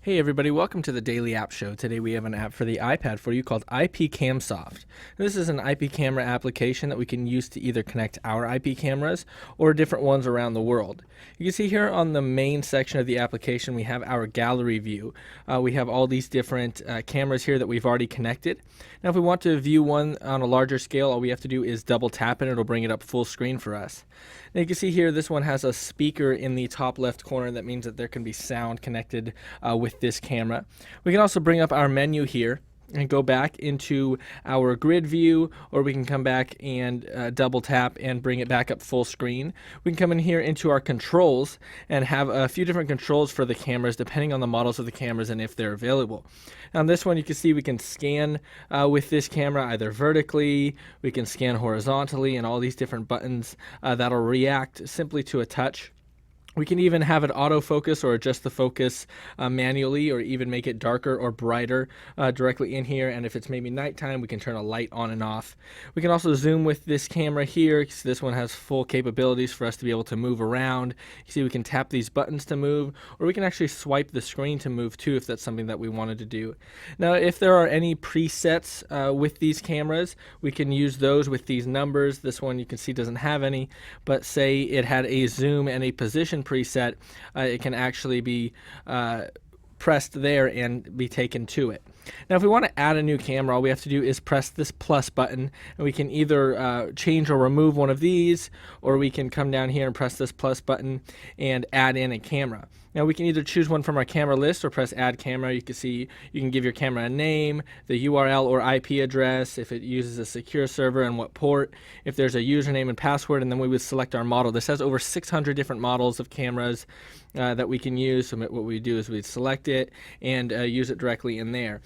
Hey everybody, welcome to the Daily App Show. Today we have an app for the iPad for you called IP Camsoft. This is an IP camera application that we can use to either connect our IP cameras or different ones around the world. You can see here on the main section of the application we have our gallery view. We have all these different cameras here that we've already connected. Now if we want to view one on a larger scale, all we have to do is double tap it and it'll bring it up full screen for us. Now you can see here this one has a speaker in the top left corner. That means that there can be sound connected with this camera. We can also bring up our menu here and go back into our grid view, or we can come back and double tap and bring it back up full screen. We can come in here into our controls and have a few different controls for the cameras depending on the models of the cameras and if they're available. Now on this one you can see we can scan with this camera either vertically, we can scan horizontally, and all these different buttons that'll react simply to a touch. We can even have it autofocus or adjust the focus manually, or even make it darker or brighter directly in here. And if it's maybe nighttime, we can turn a light on and off. We can also zoom with this camera here. So this one has full capabilities for us to be able to move around. You see we can tap these buttons to move, or we can actually swipe the screen to move too if that's something that we wanted to do. Now if there are any presets with these cameras, we can use those with these numbers. This one you can see doesn't have any, but say it had a zoom and a position preset, it can actually be pressed there and be taken to it. Now if we want to add a new camera, all we have to do is press this plus button, and we can either change or remove one of these, or we can come down here and press this plus button and add in a camera. Now we can either choose one from our camera list or press add camera. You can see you can give your camera a name, the URL or IP address, if it uses a secure server, and what port, if there's a username and password, and then we would select our model. This has over 600 different models of cameras that we can use. So what we do is we select it and use it directly in there.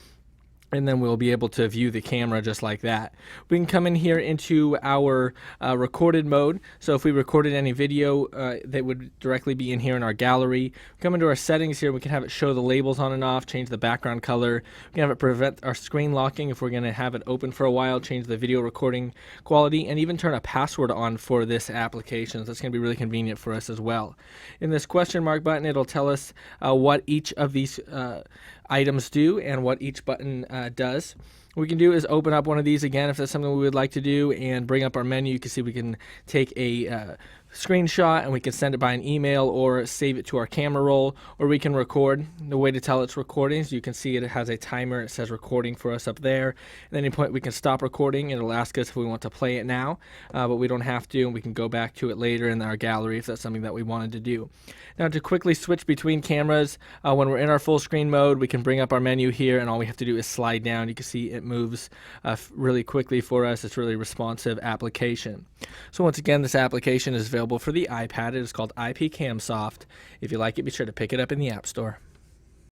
And then we'll be able to view the camera just like that. We can come in here into our recorded mode. So if we recorded any video, that would directly be in here in our gallery. Come into our settings here. We can have it show the labels on and off, change the background color. We can have it prevent our screen locking if we're going to have it open for a while, change the video recording quality, and even turn a password on for this application. So that's going to be really convenient for us as well. In this question mark button, it'll tell us what each of these items do and what each button does. What we can do is open up one of these again if that's something we would like to do, and bring up our menu. You can see we can take a screenshot and we can send it by an email or save it to our camera roll, or we can record. The way to tell it's recording is you can see it has a timer. It says recording for us up there. At any point we can stop recording and it'll ask us if we want to play it now, but we don't have to, and we can go back to it later in our gallery if that's something that we wanted to do. Now to quickly switch between cameras, when we're in our full screen mode, we can bring up our menu here, and all we have to do is slide down. You can see it moves really quickly for us. It's really responsive application. So once again, this application is available for the iPad. It is called IP Camsoft. If you like it, be sure to pick it up in the App Store.